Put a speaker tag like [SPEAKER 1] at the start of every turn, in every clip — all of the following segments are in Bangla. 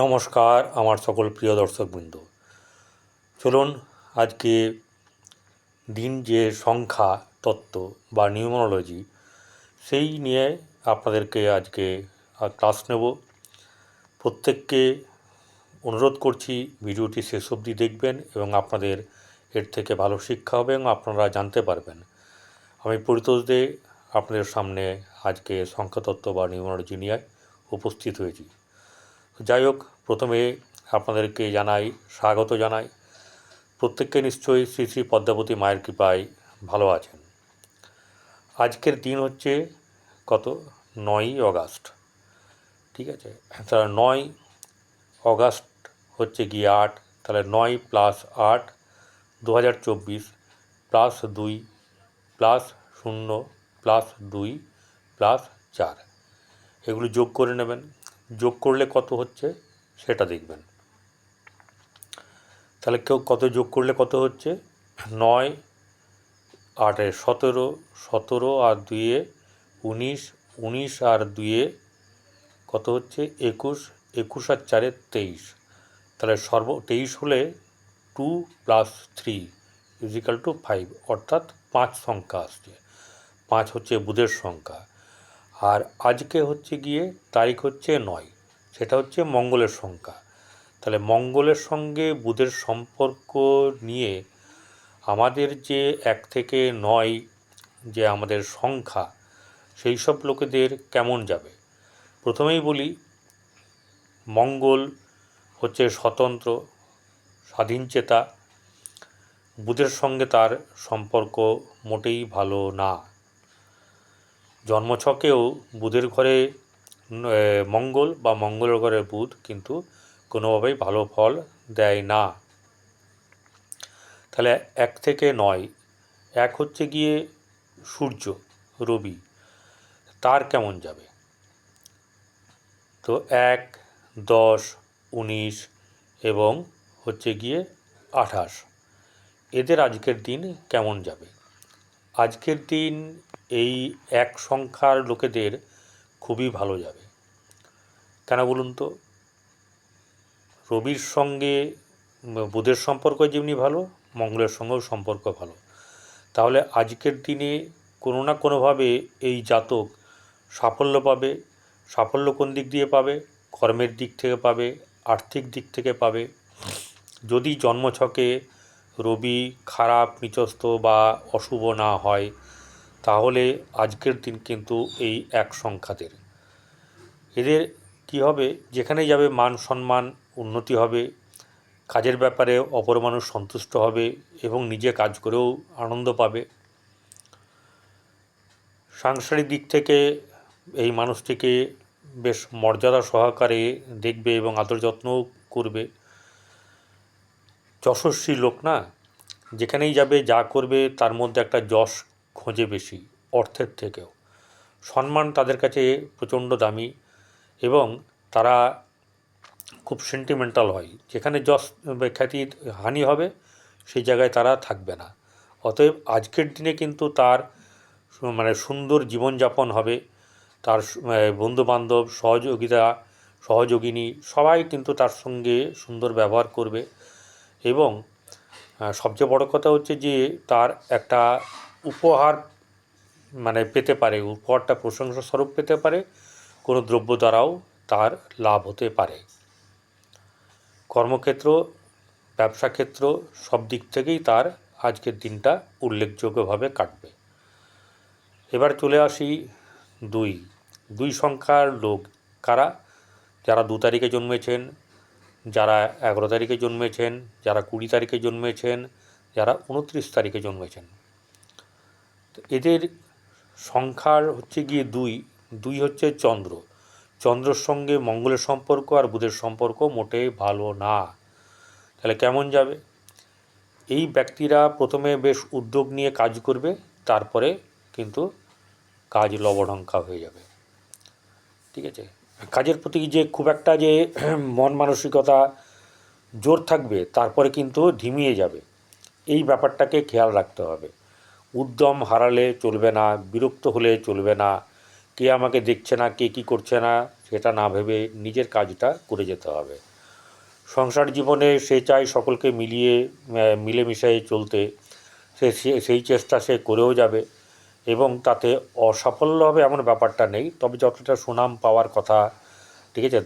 [SPEAKER 1] নমস্কার আমার সকল প্রিয় দর্শকবৃন্দ। চলুন আজকে দিন যে সংখ্যা তত্ত্ব বা নিউমারোলজি সেই নিয়ে আপনাদেরকে আজকে ক্লাস নেব। প্রত্যেককে অনুরোধ করছি ভিডিওটি শেষ অবধি দেখবেন এবং আপনাদের এর থেকে ভালো শিক্ষা হবে এবং আপনারা জানতে পারবেন। আমি পরিতোষ দে আপনাদের সামনে আজকে সংখ্যাতত্ত্ব বা নিউমারোলজি নিয়ে উপস্থিত হয়েছি। যাই হোক, প্রথমে আপনাদেরকে স্বাগত জানাই। প্রত্যেককে নিশ্চয়ই শ্রী শ্রী পদ্মাবতী মায়ের কৃপায় ভালো আছেন। আজকের দিন হচ্ছে কত 9ই অগাস্ট, ঠিক আছে। তাহলে 9 অগাস্ট হচ্ছে গিয়ে 8, তাহলে 9 + 8 2024 +2 +0 +2 +4 এগুলো যোগ করে নেবেন। যোগ করলে কত হচ্ছে সেটা দেখবেন। তাহলে কত যোগ করলে কত হচ্ছে? 9, 8 17, 17 আর 2 19, 19 আর 2 কত হচ্ছে? 21, 21 আর 4 23। তাহলে 23 হলে 2 + 3 = 5, অর্থাৎ 5 সংখ্যা আসছে। 5 হচ্ছে বুধের সংখ্যা। আর আজকে হচ্ছে গিয়ে তারিখ হচ্ছে 9, সেটা হচ্ছে মঙ্গলের সংখ্যা। তাহলে মঙ্গলের সঙ্গে বুধের সম্পর্ক নিয়ে আমাদের যে 1 থেকে 9 যে আমাদের সংখ্যা, সেই সব লোকেদের কেমন যাবে। প্রথমেই বলি, মঙ্গল হচ্ছে স্বতন্ত্র স্বাধীনচেতা। বুধের সঙ্গে তার সম্পর্ক মোটেই ভালো না। জন্মছকেও বুধের ঘরে মঙ্গল বা মঙ্গলের ঘরে বুধ কিন্তু কোনোভাবেই ভালো ফল দেয় না। তাহলে 1 থেকে 9, 1 হচ্ছে গিয়ে সূর্য, রবি, তার কেমন যাবে? তো 1, 10, 19 এবং হচ্ছে গিয়ে 28 এদের আজকের দিন কেমন যাবে? আজকের দিন এই 1 সংখ্যার লোকেদের খুবই ভালো যাবে। কেন বলুন তো? রবির সঙ্গে বুধের সম্পর্ক যেমনি ভালো, মঙ্গলের সঙ্গেও সম্পর্ক ভালো। তাহলে আজকের দিনে কোনো না কোনোভাবে এই জাতক সাফল্য পাবে। সাফল্য কোন দিক দিয়ে পাবে? কর্মের দিক থেকে পাবে, আর্থিক দিক থেকে পাবে। যদি জন্মছকে রবি খারাপ, নিচস্থ বা অশুভ না হয়, তাহলে আজকের দিন কিন্তু এই 1 সংখ্যাদের এদের কী হবে? যেখানেই যাবে মান সম্মান উন্নতি হবে, কাজের ব্যাপারে অপর মানুষ সন্তুষ্ট হবে এবং নিজে কাজ করেও আনন্দ পাবে। সাংসারিক দিক থেকে এই মানুষটিকে বেশ মর্যাদা সহকারে দেখবে এবং আদর যত্নও করবে। যশস্বী লোক না, যেখানেই যাবে যা করবে তার মধ্যে একটা যশ খোঁজে বেশি অর্থের থেকেও। সম্মান তাদের কাছে প্রচণ্ড দামি এবং তারা খুব সেন্টিমেন্টাল হয়। যেখানে যশ খ্যাতির হানি হবে সেই জায়গায় তারা থাকবে না। অতএব আজকের দিনে কিন্তু তার সুন্দর জীবনযাপন হবে। তার বন্ধুবান্ধব, সহযোগিনী সবাই কিন্তু তার সঙ্গে সুন্দর ব্যবহার করবে এবং সবচেয়ে বড় কথা হচ্ছে যে তার একটা উপহার পেতে পারে। উপহারটা প্রশংসাস্বরূপ পেতে পারে, কোনো দ্রব্য দ্বারাও তার লাভ হতে পারে। কর্মক্ষেত্র, ব্যবসা ক্ষেত্র সব দিক থেকেই তার আজকের দিনটা উল্লেখযোগ্যভাবে কাটবে। এবার চলে আসি 2 সংখ্যার লোক কারা? যারা 2 তারিখে জন্মেছেন, যারা 11 তারিখে জন্মেছেন, যারা 20 তারিখে জন্মেছেন, যারা 29 তারিখে জন্মেছেন। এদের সংখ্যার হচ্ছে গিয়ে 2 হচ্ছে চন্দ্র। চন্দ্রর সঙ্গে মঙ্গলের সম্পর্ক আর বুধের সম্পর্ক মোটেই ভালো না। তাহলে কেমন যাবে? এই ব্যক্তিরা প্রথমে বেশ উদ্যোগ নিয়ে কাজ করবে, তারপরে কিন্তু কাজ লবঢঙ্কা হয়ে যাবে, ঠিক আছে। কাজের প্রতি যে খুব একটা যে মন মানসিকতা জোর থাকবে, তারপরে কিন্তু ধিমিয়ে যাবে। এই ব্যাপারটাকে খেয়াল রাখতে হবে। উদ্যম হারালে চলবে না, বিরক্ত হলে চলবে না, কে আমাকে দেখছে না, কে কী করছে না, সেটা না ভেবে নিজের কাজটা করে যেতে হবে। সংসার জীবনে সে চায় সকলকে মিলেমিশে চলতে, সেই চেষ্টা সে করেও যাবে, এবং তাতে অসাফল্য হবে এমন ব্যাপারটা নেই, তবে যতটা সুনাম পাওয়ার কথা, ঠিক আছে,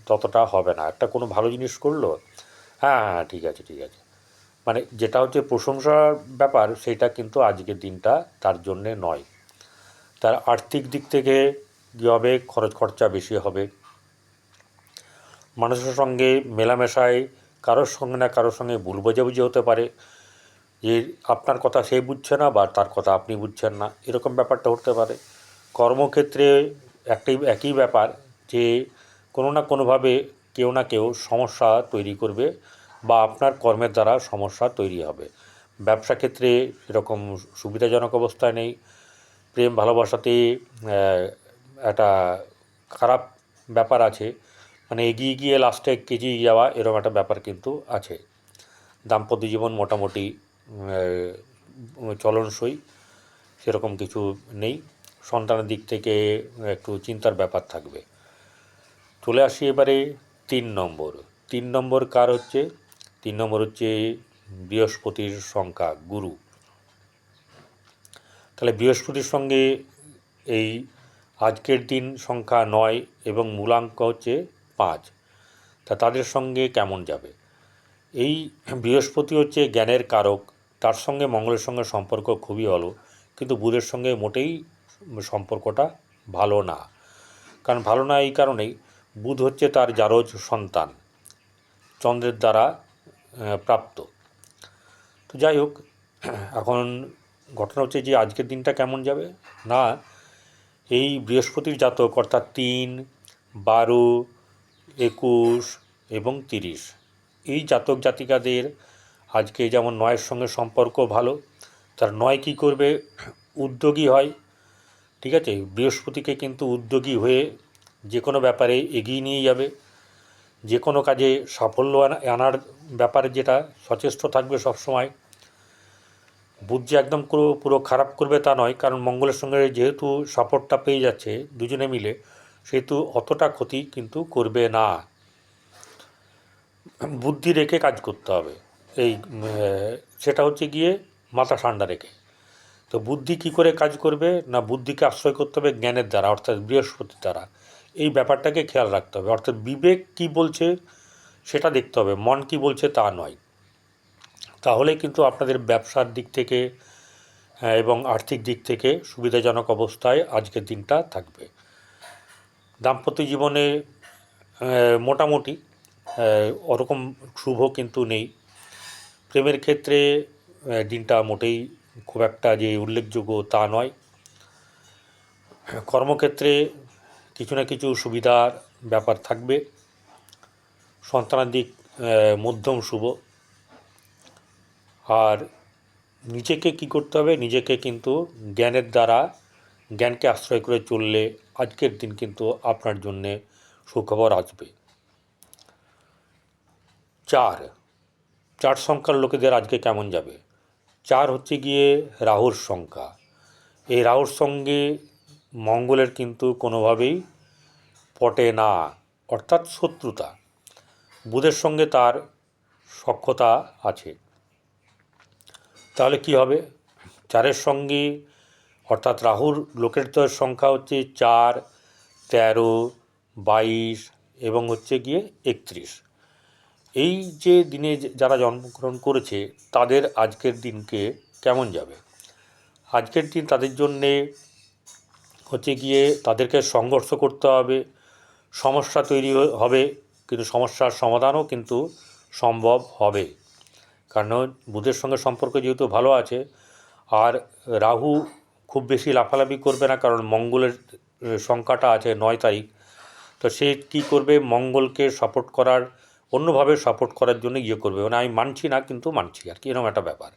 [SPEAKER 1] ততটা হবে না। একটা কোনো ভালো জিনিস করলো, হ্যাঁ হ্যাঁ ঠিক আছে ঠিক আছে, মানে যেটা হচ্ছে প্রশংসার ব্যাপার, সেটা কিন্তু আজকের দিনটা তার জন্যে নয়। তার আর্থিক দিক থেকে কী হবে, খরচা বেশি হবে, মানুষের সঙ্গে মেলামেশায় কারোর সঙ্গে না কারোর সঙ্গে ভুল বোঝাবুঝি হতে পারে, যে আপনার কথা সে বুঝছে না বা তার কথা আপনি বুঝছেন না, এরকম ব্যাপারটা হতে পারে। কর্মক্ষেত্রে একই ব্যাপার, যে কোনো না কোনোভাবে কেউ না কেউ সমস্যা তৈরি করবে বা আপনার কর্মের দ্বারা সমস্যা তৈরি হবে। ব্যবসা ক্ষেত্রে সেরকম সুবিধাজনক অবস্থায় নেই। প্রেম ভালোবাসাতে একটা খারাপ ব্যাপার আছে, মানে এগিয়ে গিয়ে লাস্টে কেজিয়ে যাওয়া, এরকম একটা ব্যাপার কিন্তু আছে। দাম্পত্য জীবন মোটামুটি চলনসই, সেরকম কিছু নেই। সন্তানের দিক থেকে একটু চিন্তার ব্যাপার থাকবে। চলে আসি এবারে 3 নম্বর। 3 নম্বর কার হচ্ছে? 3 নম্বর হচ্ছে বৃহস্পতির সংখ্যা, গুরু। তাহলে বৃহস্পতির সঙ্গে এই আজকের দিন সংখ্যা 9 এবং মূলাঙ্ক হচ্ছে 5, তাদের সঙ্গে কেমন যাবে? এই বৃহস্পতি হচ্ছে জ্ঞানের কারক, তার সঙ্গে মঙ্গলের সঙ্গে সম্পর্ক খুবই ভালো, কিন্তু বুধের সঙ্গে মোটেই সম্পর্কটা ভালো না। কারণ ভালো না এই কারণেই, বুধ হচ্ছে তার জারজ সন্তান, চন্দ্রের দ্বারা প্রাপ্ত। তো যাই হোক, এখন ঘটনা হচ্ছে যে আজকের দিনটা কেমন যাবে না, এই বৃহস্পতির জাতক অর্থাৎ 3, 12, 21 এবং 30, এই জাতক জাতিকাদের আজকে যেমন 9-এর সঙ্গে সম্পর্ক ভালো, তার 9 কী করবে, উদ্যোগী হয়, ঠিক আছে, বৃহস্পতিকে কিন্তু উদ্যোগী হয়ে যে কোনো ব্যাপারে এগিয়ে নিয়ে যাবে, যে কোনো কাজে সাফল্য আনার ব্যাপারে যেটা সচেষ্ট থাকবে সবসময়। বুধ যে একদম পুরো খারাপ করবে তা নয়, কারণ মঙ্গলের সঙ্গে যেহেতু সাপোর্টটা পেয়ে যাচ্ছে দুজনে মিলে, সেহেতু অতটা ক্ষতি কিন্তু করবে না। বুদ্ধি রেখে কাজ করতে হবে, এই সেটা হচ্ছে গিয়ে মাথা ঠান্ডা রেখে। তো বুদ্ধি কী করে কাজ করবে না, বুদ্ধিকে আশ্রয় করতে হবে জ্ঞানের দ্বারা, অর্থাৎ বৃহস্পতির দ্বারা। এই ব্যাপারটাকে খেয়াল রাখতে হবে, অর্থাৎ বিবেক কী বলছে সেটা দেখতে হবে, মন কী বলছে তা নয়। তাহলে কিন্তু আপনাদের ব্যবসার দিক থেকে এবং আর্থিক দিক থেকে সুবিধাজনক অবস্থায় আজকের দিনটা থাকবে। দাম্পত্য জীবনে মোটামুটি ওরকম শুভ কিন্তু নেই। প্রেমের ক্ষেত্রে দিনটা মোটেই খুব একটা যে উল্লেখযোগ্য তা নয়। কর্মক্ষেত্রে কিছু না কিছু সুবিধার ব্যাপার থাকবে। সন্তানের দিক মধ্যম শুভ। আর নিজেকে কি করতে হবে, নিজেকে কিন্তু জ্ঞানের দ্বারা, জ্ঞানকে আশ্রয় করে চললে আজকের দিন কিন্তু আপনার জন্যে সুখবর আসবে। 4 সংখ্যার লোকেদের আজকে কেমন যাবে? 4 হচ্ছে গিয়ে রাহুর সংখ্যা। এই রাহুর সঙ্গে মঙ্গলের কিন্তু কোনোভাবেই পটে না, অর্থাৎ শত্রুতা। বুধের সঙ্গে তার সখ্যতা আছে। তাহলে কি হবে? 4-এর সঙ্গে, অর্থাৎ রাহুর লোকের তো সংখ্যা হচ্ছে 4, 13, 22 এবং হচ্ছে গিয়ে 31। এই যে দিনে যারা জন্মগ্রহণ করেছে তাদের আজকের দিনকে কেমন যাবে? আজকের দিন তাদের জন্যে হচ্ছে গিয়ে তাদেরকে সংঘর্ষ করতে হবে, সমস্যা তৈরি হবে, কিন্তু সমস্যার সমাধানও কিন্তু সম্ভব হবে। কারণ বুধের সঙ্গে সম্পর্ক যেহেতু ভালো আছে, আর রাহু খুব বেশি লাফালাফি করবে না, কারণ মঙ্গলের সংখ্যাটা আছে 9 তারিখ। তো সে কী করবে, মঙ্গলকে সাপোর্ট করার, অন্যভাবে সাপোর্ট করার জন্য করবে, মানে আমি মানছি না কিন্তু মানছি আর কি, এরকম একটা ব্যাপার।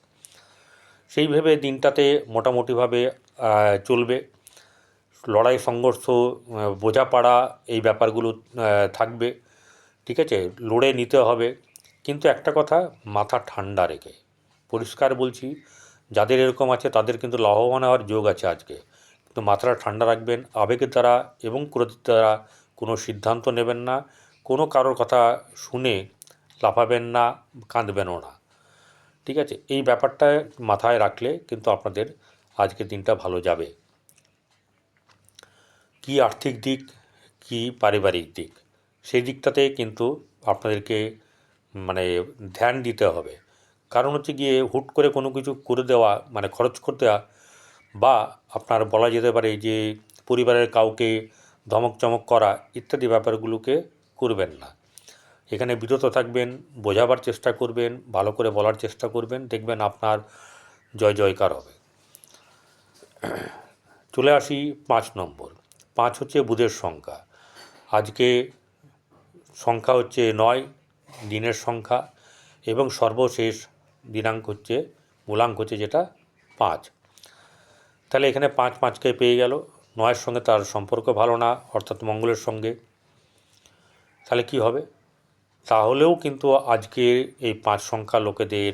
[SPEAKER 1] সেই ভেবে দিনটাতে মোটামুটিভাবে চলবে। লড়াই সংঘর্ষ, বোঝাপড়া, এই ব্যাপারগুলো থাকবে, ঠিক আছে, লড়ে নিতে হবে। কিন্তু একটা কথা, মাথা ঠান্ডা রেখে, পরিষ্কার বলছি, যাদের এরকম আছে তাদের কিন্তু লাভবান হওয়ার যোগ আছে আজকে। কিন্তু মাথাটা ঠান্ডা রাখবেন। আবেগের দ্বারা এবং ক্রোধের দ্বারা কোনো সিদ্ধান্ত নেবেন না, কোনো কারোর কথা শুনে লাফাবেন না, কাঁদবেনও না। ঠিক আছে, এই ব্যাপারটা মাথায় রাখলে কিন্তু আপনাদের আজকের দিনটা ভালো যাবে। কি আর্থিক দিক, কি পারিবারিক দিক, সেই দিকটাতে কিন্তু আপনাদেরকে মানে ধ্যান দিতে হবে। কারণ হচ্ছে গিয়ে হুট করে কোনো কিছু করে দেওয়া মানে খরচ করতে দেওয়া, বা আপনার বলা যেতে পারে যে পরিবারের কাউকে ধমক চমক করা ইত্যাদি ব্যাপারগুলোকে করবেন না। এখানে বিরত থাকবেন, বোঝাবার চেষ্টা করবেন, ভালো করে বলার চেষ্টা করবেন, দেখবেন আপনার জয় জয়কার হবে। চলে আসি 5 নম্বর। 5 হচ্ছে বুধের সংখ্যা। আজকে সংখ্যা হচ্ছে 9, দিনের সংখ্যা, এবং সর্বশেষ দিনাঙ্ক হচ্ছে মূলাঙ্ক হচ্ছে যেটা 5। তাহলে এখানে 5কে পেয়ে গেল। 9-এর সঙ্গে তার সম্পর্ক ভালো না, অর্থাৎ মঙ্গলের সঙ্গে। তাহলে কি হবে? তাহলেও কিন্তু আজকে এই 5 সংখ্যা লোকেদের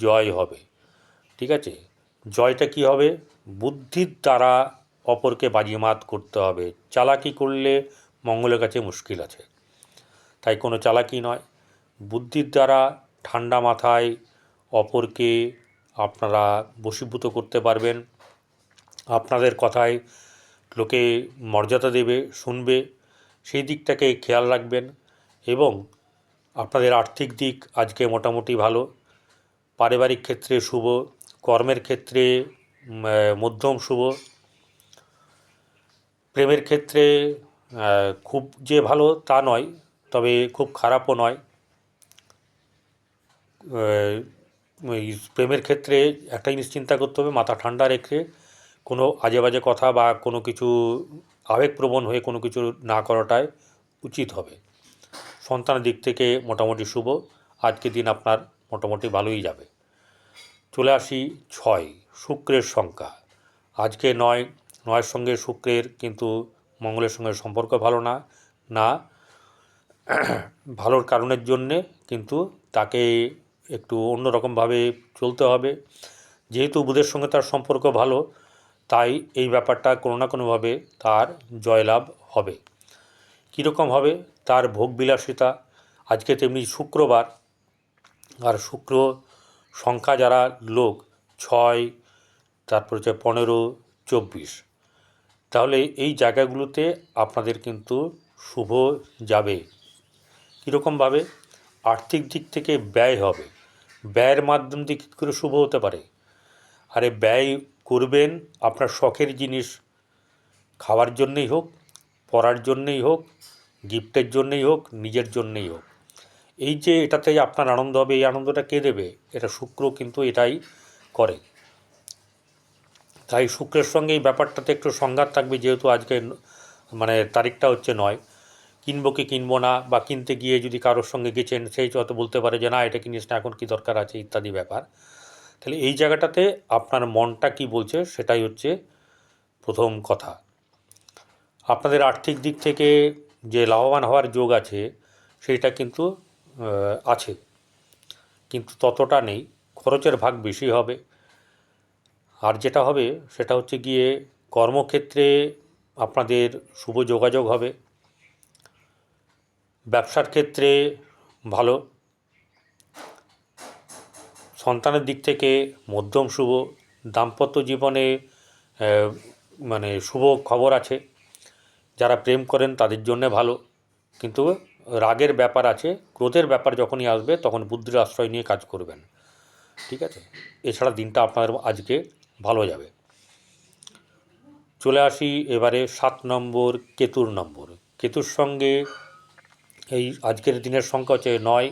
[SPEAKER 1] জয় হবে। ঠিক আছে, জয়টা কি হবে? বুদ্ধির দ্বারা অপরকে বাজিমাত করতে হবে। চালাকি করলে মঙ্গলের কাছে মুশকিল আছে। তাই কোনো চালাকি নয়, বুদ্ধির দ্বারা ঠান্ডা মাথায় অপরকে আপনারা বশীভূত করতে পারবেন। আপনাদের কথায় লোকে মর্যাদা দেবে, শুনবে, সেই দিকটাকে খেয়াল রাখবেন। এবং আপনাদের আর্থিক দিক আজকে মোটামুটি ভালো, পারিবারিক ক্ষেত্রে শুভ, কর্মের ক্ষেত্রে মধ্যম শুভ, প্রেমের ক্ষেত্রে খুব যে ভালো তা নয়, তবে খুব খারাপও নয়। প্রেমের ক্ষেত্রে একটা জিনিস চিন্তা করতে হবে, মাথা ঠান্ডা রেখে কোনো আজে বাজে কথা বা কোনো কিছু আবেগপ্রবণ হয়ে কোনো কিছু না করাটাই উচিত হবে। সন্তানের দিক থেকে মোটামুটি শুভ, আজকের দিন আপনার মোটামুটি ভালোই যাবে। চলে আসি 6, শুক্রের সংখ্যা। আজকে 9-এর সঙ্গে শুক্রের কিন্তু মঙ্গলের সঙ্গে সম্পর্ক ভালো না, না ভালোর কারণের জন্যে কিন্তু তাকে একটু অন্যরকমভাবে চলতে হবে। যেহেতু বুধের সঙ্গে তার সম্পর্ক ভালো, তাই এই ব্যাপারটা কোনো না কোনোভাবে তার জয়লাভ হবে। কীরকম হবে? তার ভোগবিলাসিতা। আজকে তেমনি শুক্রবার, আর শুক্র সংখ্যা যারা লোক 6, তারপর হচ্ছে 15, 24, তাহলে এই জায়গাগুলোতে আপনাদের কিন্তু শুভ যাবে। কীরকমভাবে? আর্থিক দিক থেকে ব্যয় হবে। ব্যয়ের মাধ্যম দিয়ে কী করে শুভ হতে পারে? আরে ব্যয় করবেন আপনার শখের জিনিস, খাওয়ার জন্যেই হোক, পড়ার জন্যেই হোক, গিফটের জন্যেই হোক, নিজের জন্যেই হোক। এই যে এটাতে আপনার আনন্দ হবে, এই আনন্দটা কে দেবে? এটা শুক্র কিন্তু এটাই করে। তাই শুক্রের সঙ্গে এই ব্যাপারটাতে একটু সংঘাত থাকবে, যেহেতু আজকে মানে তারিখটা হচ্ছে 9। কিনবো কি কিনবো না, বা কিনতে গিয়ে যদি কারোর সঙ্গে গেছেন সেই হয়তো বলতে পারে যে না এটা কিনিস না, এখন কি দরকার আছে, ইত্যাদি ব্যাপার। তাহলে এই জায়গাটাতে আপনার মনটা কি বলছে সেটাই হচ্ছে প্রথম কথা। আপনাদের আর্থিক দিক থেকে যে লাভবান হওয়ার যোগ আছে সেইটা কিন্তু আছে, কিন্তু ততটা নেই, খরচের ভাগ বেশি হবে। আর যেটা হবে সেটা হচ্ছে গিয়ে কর্মক্ষেত্রে আপনাদের শুভ যোগাযোগ হবে, ব্যবসার ক্ষেত্রে ভালো, সন্তানের দিক থেকে মধ্যম শুভ, দাম্পত্য জীবনে মানে শুভ খবর আছে। যারা প্রেম করেন তাদের জন্যে ভালো, কিন্তু রাগের ব্যাপার আছে, ক্রোধের ব্যাপার যখনই আসবে তখন বুদ্ধির আশ্রয় নিয়ে কাজ করবেন। ঠিক আছে, এছাড়া দিনটা আপনার আজকে ভালো যাবে। চলে আসি এবারে 7 নম্বর, কেতুর নম্বর। কেতুর সঙ্গে এই আজকের দিনের সংখ্যা হচ্ছে 9,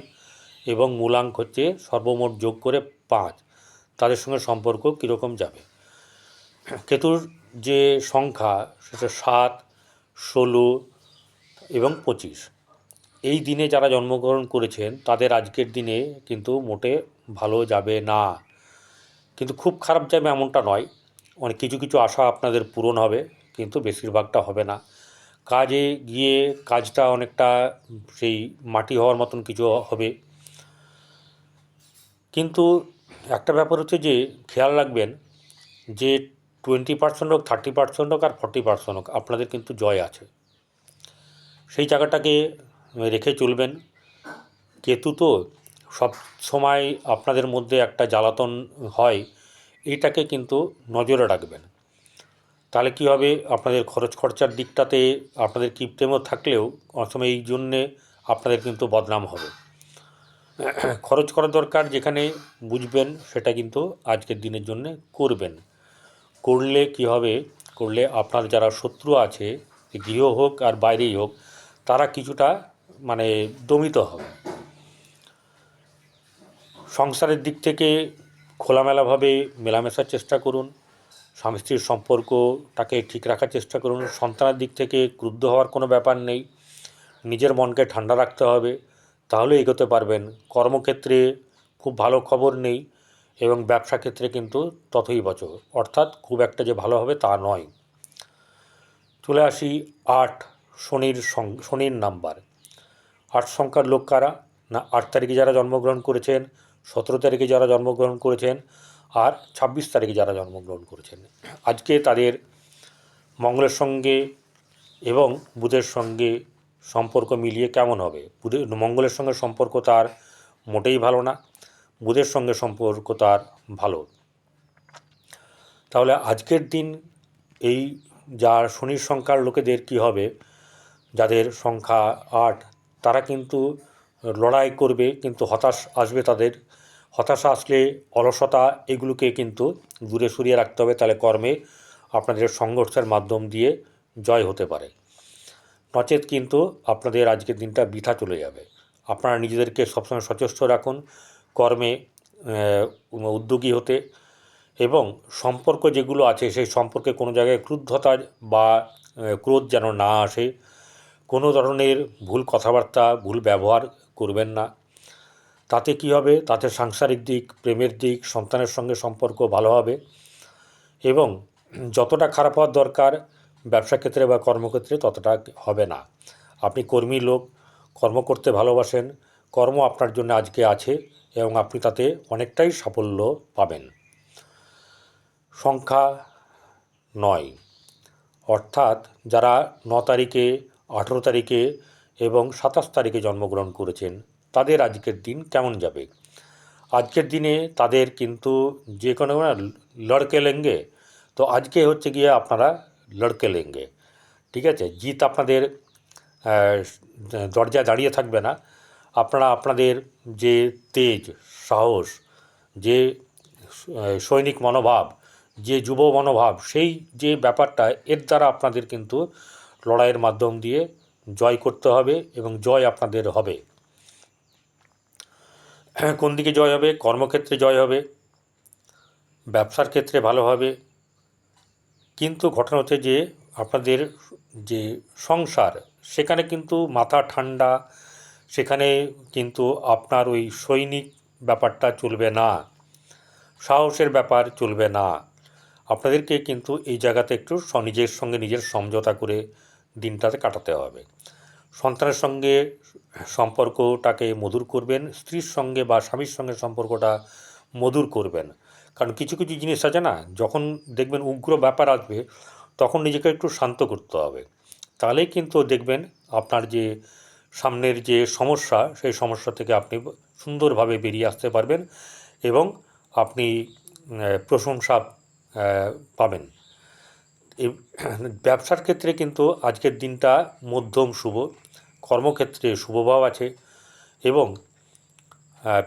[SPEAKER 1] এবং মূলাঙ্ক হচ্ছে সর্বমোট যোগ করে 5। তাদের সঙ্গে সম্পর্ক কীরকম যাবে? কেতুর যে সংখ্যা সেটা 7, 16 এবং 25। এই দিনে যারা জন্মগ্রহণ করেছেন তাদের আজকের দিনে কিন্তু মোটে ভালো যাবে না, কিন্তু খুব খারাপ যাবে এমনটা নয়। অনেক কিছু কিছু আশা আপনাদের পূরণ হবে, কিন্তু বেশিরভাগটা হবে না। কাজে গিয়ে কাজটা অনেকটা সেই মাটি হওয়ার মতন কিছু হবে। কিন্তু একটা ব্যাপার হচ্ছে যে খেয়াল রাখবেন যে 20% হোক, 30% হোক, আর 40% হোক, আপনাদের কিন্তু জয় আছে। সেই জায়গাটাকে রেখে চলবেন। কেতু তো সব সময় আপনাদের মধ্যে একটা জ্বালাতন হয়, এটাকে কিন্তু নজরে রাখবেন। তাহলে কী হবে, আপনাদের খরচ খরচার দিকটাতে আপনাদের কিপটেমও থাকলেও অনেক সময় এই জন্যে আপনাদের কিন্তু বদনাম হবে। খরচ করা দরকার, যেখানে বুঝবেন সেটা কিন্তু আজকের দিনের জন্য করবেন। করলে কি হবে, করলে আপনার যারা শত্রু আছে, গৃহ হোক আর বাইরেই হোক, তারা কিছুটা দমিত হবে। সংসারের দিক থেকে খোলামেলাভাবে মেলামেশার চেষ্টা করুন, স্বামী স্ত্রীর সম্পর্কটাকে ঠিক রাখার চেষ্টা করুন। সন্তানের দিক থেকে ক্রুদ্ধ হওয়ার কোনো ব্যাপার নেই, নিজের মনকে ঠান্ডা রাখতে হবে, তাহলে এগোতে পারবেন। কর্মক্ষেত্রে খুব ভালো খবর নেই, এবং ব্যবসা ক্ষেত্রে কিন্তু ততই বচো, অর্থাৎ খুব একটা যে ভালো হবে তা নয়। চলে আসি 8, শনির নাম্বার। 8 সংখ্যার লোক কারা না, 8 তারিখে যারা জন্মগ্রহণ করেছেন, 17 তারিখে যারা জন্মগ্রহণ করেছেন, আর 26 তারিখে যারা জন্মগ্রহণ করেছেন, আজকে তাদের মঙ্গলের সঙ্গে এবং বুধের সঙ্গে সম্পর্ক মিলিয়ে কেমন হবে। মঙ্গলের সঙ্গে সম্পর্ক তার মোটেই ভালো না, বুধের সঙ্গে সম্পর্ক তার ভালো। তাহলে আজকের দিন এই যার শনির সংখ্যার লোকেদের কি হবে, যাদের সংখ্যা 8, তারা কিন্তু লড়াই করবে, কিন্তু হতাশ আসবে তাদের। হতাশা আসলে অলসতা এগুলোকে কিন্তু দূরে সরিয়ে রাখতে হবে, তাহলে কর্মে আপনাদের সংঘর্ষের মাধ্যম দিয়ে জয় হতে পারে। নচেত কিন্তু আপনাদের আজকের দিনটা বৃথা চলে যাবে। আপনারা নিজেদেরকে সবসময় সচেষ্ট রাখুন, কর্মে উদ্যোগী হতে, এবং সম্পর্ক যেগুলো আছে সেই সম্পর্কে কোনো জায়গায় ক্রুদ্ধতা বা ক্রোধ যেন না আসে। কোনো ধরনের ভুল কথাবার্তা, ভুল ব্যবহার করবেন না। তাতে কি হবে, তাতে সাংসারিক দিক, প্রেমের দিক, সন্তানের সঙ্গে সম্পর্ক ভালো হবে, এবং যতটা খারাপ হওয়ার দরকার ব্যবসা ক্ষেত্রে বা কর্মক্ষেত্রে ততটা হবে না। আপনি কর্মী লোক, কর্ম করতে ভালোবাসেন, কর্ম আপনার জন্য আজকে আছে, এবং আপনি তাতে অনেকটাই সাফল্য পাবেন। সংখ্যা 9, অর্থাৎ যারা 9 তারিখে, 18 তারিখে এবং 27 তারিখে জন্মগ্রহণ করেছেন, তাদের আজকের দিন কেমন যাবে। আজকের দিনে তাদের কিন্তু যে কোনো লড়কে লেঙ্গে, তো আজকে হচ্ছে গিয়ে আপনারা লড়কে লেঙ্গে, ঠিক আছে। জিত আপনাদের দরজায় দাঁড়িয়ে থাকবে না। আপনারা আপনাদের যে তেজ, সাহস, যে সৈনিক মনোভাব, যে যুব মনোভাব, সেই যে ব্যাপারটা, এর দ্বারা আপনাদের কিন্তু লড়াইয়ের মাধ্যম দিয়ে জয় করতে হবে, এবং জয় আপনাদের হবে। কোন দিকে জয় হবে, কর্মক্ষেত্রে জয় হবে, ব্যবসার ক্ষেত্রে ভালো হবে। কিন্তু ঘটনা হচ্ছে যে আপনাদের যে সংসার, সেখানে কিন্তু মাথা ঠান্ডা, সেখানে কিন্তু আপনার ওই সৈনিক ব্যাপারটা চলবে না, সাহসের ব্যাপার চলবে না। আপনাদেরকে কিন্তু এই জায়গাতে একটু নিজের সঙ্গে নিজের সমঝোতা করে দিনটাতে কাটাতে হবে। সন্তানের সঙ্গে সম্পর্কটাকে মধুর করবেন, স্ত্রীর সঙ্গে বা স্বামীর সঙ্গে সম্পর্কটা মধুর করবেন। কারণ কিছু কিছু জিনিস আছে না, যখন দেখবেন উগ্র ব্যাপার আসবে, তখন নিজেকে একটু শান্ত করতে হবে। তাহলেই কিন্তু দেখবেন আপনার যে সামনের যে সমস্যা, সেই সমস্যা থেকে আপনি সুন্দরভাবে বেরিয়ে আসতে পারবেন, এবং আপনি প্রশংসা পাবেন। এই ব্যবসার ক্ষেত্রে কিন্তু আজকের দিনটা মধ্যম শুভ, কর্মক্ষেত্রে শুভভাব আছে, এবং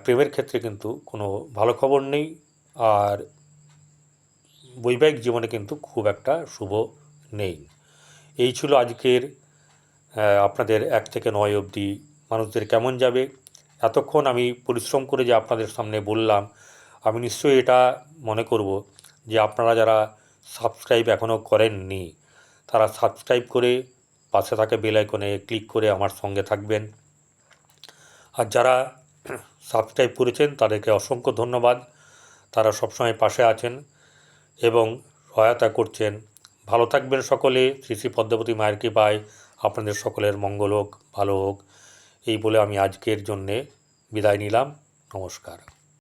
[SPEAKER 1] প্রেমের ক্ষেত্রে কিন্তু কোনো ভালো খবর নেই, আর বৈবাহিক জীবনে কিন্তু খুব একটা শুভ নেই। এই ছিল আজকের আপনাদের 1 থেকে 9 অবধি মানুষদের কেমন যাবে। এতক্ষণ আমি পরিশ্রম করে যে আপনাদের সামনে বললাম, আমি নিশ্চয়ই এটা মনে করব যে আপনারা যারা সাবস্ক্রাইব এখনও করেননি, তারা সাবস্ক্রাইব করে পাশে থাকা বেল আইকনে ক্লিক করে আমার সঙ্গে থাকবেন। আর যারা সাবস্ক্রাইব করেছেন তাদেরকে অসংখ্য ধন্যবাদ, তারা সবসময় পাশে আছেন এবং সহায়তা করছেন। ভালো থাকবেন সকলে। শ্রী শ্রী পদ্মাবতী মায়ের কৃপায় আপনাদের সকলের মঙ্গল হোক, ভালো হোক, এই বলে আমি আজকের জন্যে বিদায় নিলাম। নমস্কার।